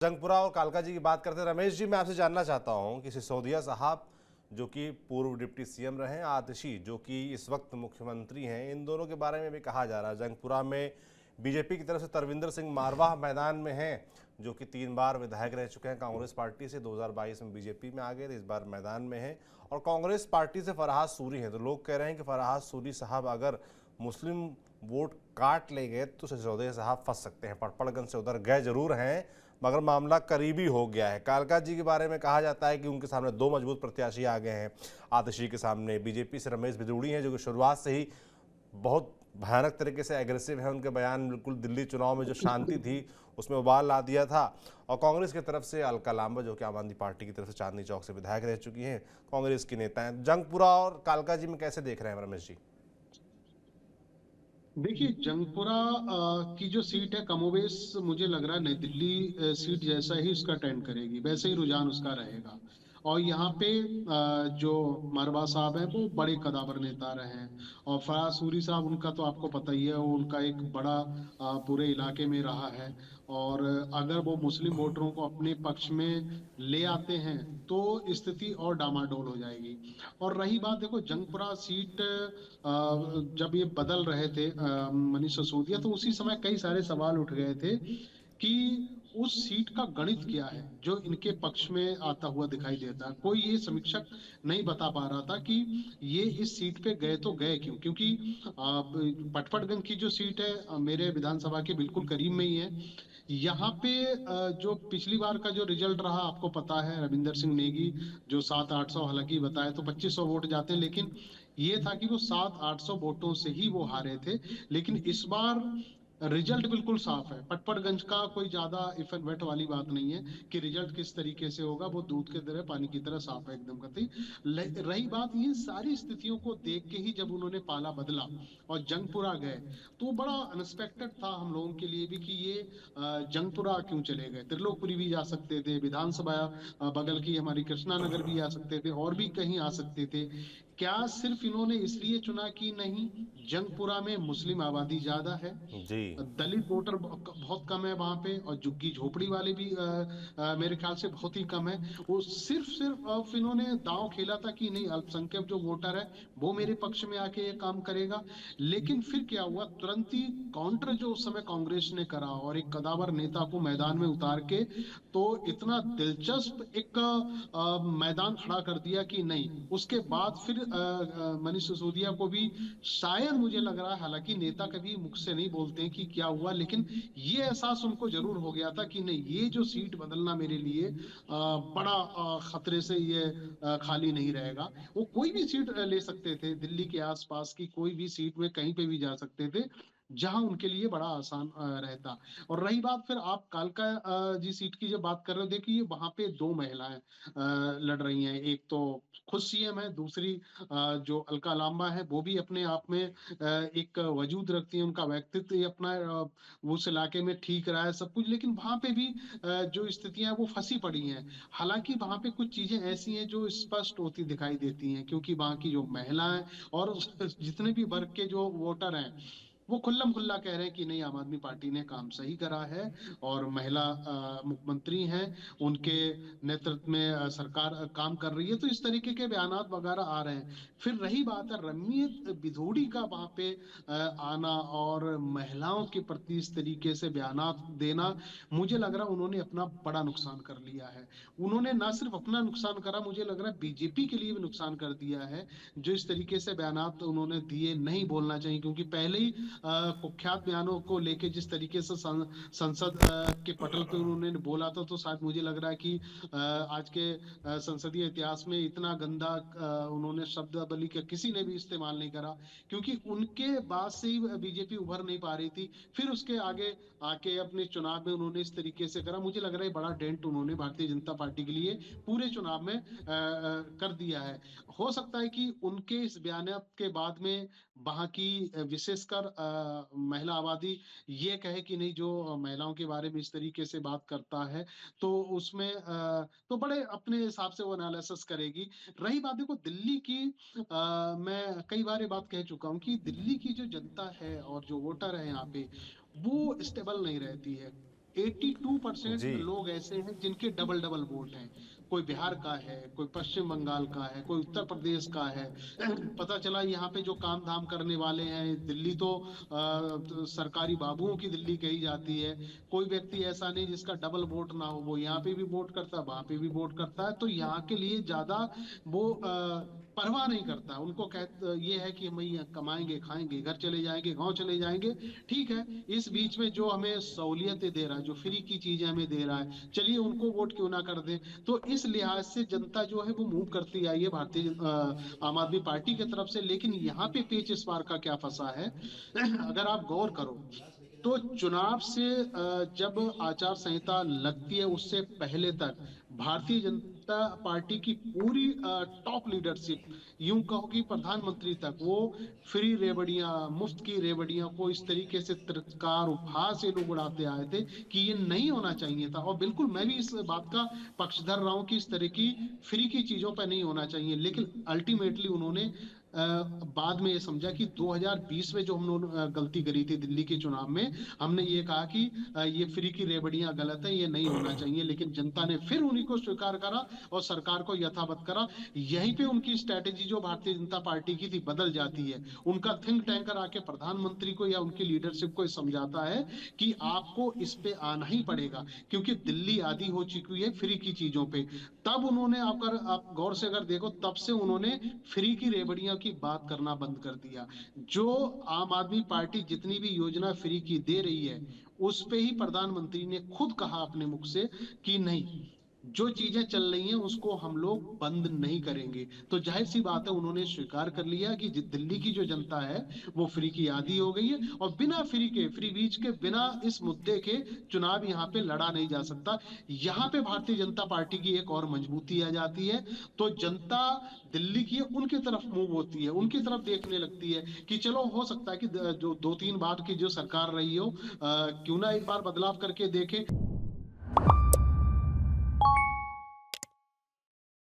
जंगपुरा और कालका जी की बात करते हैं। रमेश जी, मैं आपसे जानना चाहता हूं कि सिसोदिया साहब जो कि पूर्व डिप्टी सीएम रहे हैं, आतिशी जो कि इस वक्त मुख्यमंत्री हैं, इन दोनों के बारे में भी कहा जा रहा है। जंगपुरा में बीजेपी की तरफ से तरविंदर सिंह मारवाह मैदान में हैं, जो कि 3 बार विधायक रह चुके हैं कांग्रेस पार्टी से। 2022 में बीजेपी में आ गए थे, इस बार मैदान में हैं। और कांग्रेस पार्टी से फरहाद सूरी हैं। तो लोग कह रहे हैं कि फरहाद सूरी साहब अगर मुस्लिम वोट काट ले गए तो सिसोदिया साहब फंस सकते हैं। पड़पड़गंज से उधर गए जरूर हैं, मगर मामला करीबी हो गया है। कालका जी के बारे में कहा जाता है कि उनके सामने 2 मजबूत प्रत्याशी आ गए हैं। आतिशी के सामने बीजेपी से रमेश भिदुड़ी हैं, जो कि शुरुआत से ही बहुत भयानक तरीके से एग्रेसिव है। उनके बयान बिल्कुल दिल्ली चुनाव में जो शांति थी उसमें उबाल ला दिया था। और कांग्रेस की तरफ से अलका लांबा, जो कि आम आदमी पार्टी की तरफ से चांदनी चौक से विधायक रह चुकी हैं, कांग्रेस की नेता हैं। जंगपुरा और कालका जी में कैसे देख रहे हैं रमेश जी? देखिए, जंगपुरा की जो सीट है कमोबेश मुझे लग रहा है नई दिल्ली सीट जैसा ही उसका ट्रेंड करेगी, वैसे ही रुझान उसका रहेगा। और यहाँ पे जो मरवा साहब हैं वो बड़े कदावर नेता रहे हैं। और फराज सूरी साहब, उनका तो आपको पता ही है, वो उनका एक बड़ा पूरे इलाके में रहा है। और अगर वो मुस्लिम वोटरों को अपने पक्ष में ले आते हैं तो स्थिति और डामाडोल हो जाएगी। और रही बात, देखो जंगपुरा सीट जब ये बदल रहे थे मनीष सिसोदिया, तो उसी समय कई सारे सवाल उठ गए थे कि उस सीट का गणित क्या है जो इनके पक्ष में आता हुआ दिखाई देता है। कोई ये समीक्षक नहीं बता पा रहा था कि ये इस सीट पे गए तो गए क्यों, क्योंकि पटपड़गंज की जो सीट है मेरे विधानसभा के बिल्कुल करीब में ही है। यहाँ पे जो पिछली बार का जो रिजल्ट रहा आपको पता है, रविंदर सिंह नेगी जो 700-800, हालांकि बताए तो 2500 वोट जाते हैं, लेकिन ये था कि वो 700-800 वोटों से ही वो हारे थे। लेकिन इस बार रिजल्ट बिल्कुल साफ है। पटपड़गंज का कोई ज्यादा इफेक्ट वेट वाली बात नहीं है कि रिजल्ट किस तरीके से होगा, वो दूध की तरह पानी की तरह साफ है एकदम कतई। रही बात, इन सारी स्थितियों को देख के ही जब उन्होंने पाला बदला और जंगपुरा गए, तो बड़ा अनएक्सपेक्टेड था हम लोगों के लिए भी कि ये जंगपुरा क्यों चले गए। त्रिलोकपुरी भी जा सकते थे, विधानसभा बगल की हमारी कृष्णा नगर भी आ सकते थे, और भी कहीं आ सकते थे। क्या सिर्फ इन्होंने इसलिए चुना कि नहीं, जंगपुरा में मुस्लिम आबादी ज्यादा है, जी। दलित वोटर बहुत कम है वहां पे, और झुग्गी झोपड़ी वाले भी मेरे ख्याल से बहुत ही कम है। वो सिर्फ सिर्फ इन्होंने दांव खेला था कि नहीं, अल्पसंख्यक जो वोटर है वो मेरे पक्ष में आके ये काम करेगा। लेकिन फिर क्या हुआ, तुरंत ही काउंटर जो उस समय कांग्रेस ने करा और एक कदावर नेता को मैदान में उतार के तो इतना दिलचस्प एक मैदान खड़ा कर दिया कि नहीं। उसके बाद फिर मनीष सिसोदिया को भी शायद मुझे लग रहा है, हालांकि नेता कभी मुख से नहीं बोलते हैं कि क्या हुआ, लेकिन ये एहसास उनको जरूर हो गया था कि नहीं, ये जो सीट बदलना मेरे लिए बड़ा खतरे से ये खाली नहीं रहेगा। वो कोई भी सीट ले सकते थे, दिल्ली के आसपास की कोई भी सीट में कहीं पे भी जा सकते थे जहां उनके लिए बड़ा आसान रहता। और रही बात, फिर आप कालका जी सीट की जब बात कर रहे हो, देखिए वहां पे 2 महिलाएं लड़ रही हैं। एक तो खुद सीएम है, दूसरी जो अलका लांबा है, वो भी अपने आप में एक वजूद रखती है, उनका व्यक्तित्व ही अपना उस इलाके में ठीक रहा है सब कुछ। लेकिन वहां पे भी जो स्थितियां वो फंसी पड़ी हैं। हालांकि वहां पे कुछ चीजें ऐसी हैं जो स्पष्ट होती दिखाई देती हैं, क्योंकि वहां की जो महिलाएं और जितने भी वर्ग के जो वोटर हैं वो खुल्लम खुल्ला कह रहे हैं कि नहीं, आम आदमी पार्टी ने काम सही करा है और महिला मुख्यमंत्री हैं, उनके नेतृत्व में सरकार काम कर रही है। तो इस तरीके के बयानात वगैरह आ रहे हैं। फिर रही बात है रमीत बिधूड़ी का वहां पे आना और महिलाओं के प्रति इस तरीके से बयानात देना, मुझे लग रहा है उन्होंने अपना बड़ा नुकसान कर लिया है। उन्होंने ना सिर्फ अपना नुकसान करा, मुझे लग रहा है बीजेपी के लिए भी नुकसान कर दिया है। जो इस तरीके से बयानात उन्होंने दिए, नहीं बोलना चाहिए, क्योंकि पहले ही कुख्यात बयानों को लेके जिस तरीके से संसद के पटल पे उन्होंने बोला था, तो शायद मुझे लग रहा है कि आज के संसदीय इतिहास में इतना गंदा उन्होंने शब्द बल्कि का किसी ने भी इस्तेमाल नहीं करा, क्योंकि उनके बाद से ही बीजेपी उभर नहीं पा रही थी। फिर उसके आगे आके अपने चुनाव में उन्होंने इस तरीके से करा, मुझे लग रहा है बड़ा डेंट उन्होंने भारतीय जनता पार्टी के लिए पूरे चुनाव में कर दिया है। हो सकता है कि उनके इस बयान के बाद में वहां की विशेषकर महिला आबादी ये कहे कि नहीं, जो महिलाओं के बारे में इस तरीके से बात करता है तो उसमें तो बड़े अपने हिसाब से वो एनालिसिस करेगी। रही बात, देखो दिल्ली की, मैं कई बार ये बात कह चुका हूं कि दिल्ली की जो जनता है और जो वोटर है यहाँ पे, वो स्टेबल नहीं रहती है। 82% जी। लोग ऐसे हैं जिनके डबल डबल वोट हैं। कोई बिहार का है, कोई पश्चिम बंगाल का है, कोई उत्तर प्रदेश का है। पता चला यहाँ पे जो काम धाम करने वाले हैं, दिल्ली तो सरकारी बाबुओं की दिल्ली कही जाती है। कोई व्यक्ति ऐसा नहीं जिसका डबल वोट ना हो, वो यहाँ पे भी वोट करता है, वहां पे भी वोट करता है। तो यहाँ के लिए ज्यादा वो परवाह नहीं करता। उनको ये है कि हम यहाँ कमाएंगे, खाएंगे, घर चले जाएंगे, गांव चले जाएंगे। ठीक है, इस बीच में जो हमें सहूलियतें दे रहा है, जो फ्री की चीजें हमें दे रहा है, चलिए उनको वोट क्यों ना कर दें। तो इस लिहाज से जनता जो है वो मूव करती आई है आम आदमी पार्टी की तरफ से। लेकिन यहाँ पे पेच इस बार का क्या फंसा है, अगर आप गौर करो तो चुनाव से जब आचार संहिता लगती है उससे पहले तक भारतीय जनता पार्टी की पूरी टॉप लीडरशिप, यूं कहो कि प्रधानमंत्री तक, वो फ्री रेवड़ियां, मुफ्त की रेवड़ियां को इस तरीके से तिरस्कार उपहास से लोग उड़ाते आए थे कि ये नहीं होना चाहिए था। और बिल्कुल मैं भी इस बात का पक्षधर रहा हूं कि इस तरह की फ्री की चीजों पर नहीं होना चाहिए। लेकिन अल्टीमेटली उन्होंने बाद में ये समझा कि 2020 में जो हम लोगों ने गलती करी थी दिल्ली के चुनाव में, हमने ये कहा कि ये फ्री की रेवड़ियां गलत है, ये नहीं होना चाहिए। लेकिन जनता ने फिर उन्हीं को स्वीकार करा और सरकार को यथावत करा। यहीं पे उनकी स्ट्रेटेजी जो भारतीय जनता पार्टी की थी बदल जाती है। उनका थिंक टैंकर आके प्रधानमंत्री को या उनकी लीडरशिप को समझाता है कि आपको इस पे आना ही पड़ेगा, क्योंकि दिल्ली आदी हो चुकी है फ्री की चीजों पे। तब उन्होंने, अगर आप गौर से अगर देखो, तब से उन्होंने फ्री की रेवड़ियां की बात करना बंद कर दिया। जो आम आदमी पार्टी जितनी भी योजना फ्री की दे रही है उस पे ही प्रधानमंत्री ने खुद कहा अपने मुख से कि नहीं, जो चीजें चल रही हैं उसको हम लोग बंद नहीं करेंगे। तो जाहिर सी बात है उन्होंने स्वीकार कर लिया कि दिल्ली की जो जनता है वो फ्री की आदी हो गई है, और बिना फ्री बीज के, बिना इस मुद्दे के चुनाव यहाँ पे लड़ा नहीं जा सकता। यहाँ पे भारतीय जनता पार्टी की एक और मजबूती आ जाती है। तो जनता दिल्ली की है उनकी तरफ मूव होती है, उनकी तरफ देखने लगती है कि चलो हो सकता है कि जो 2-3 बार की जो सरकार रही हो, क्यों ना एक बार बदलाव करके देखें।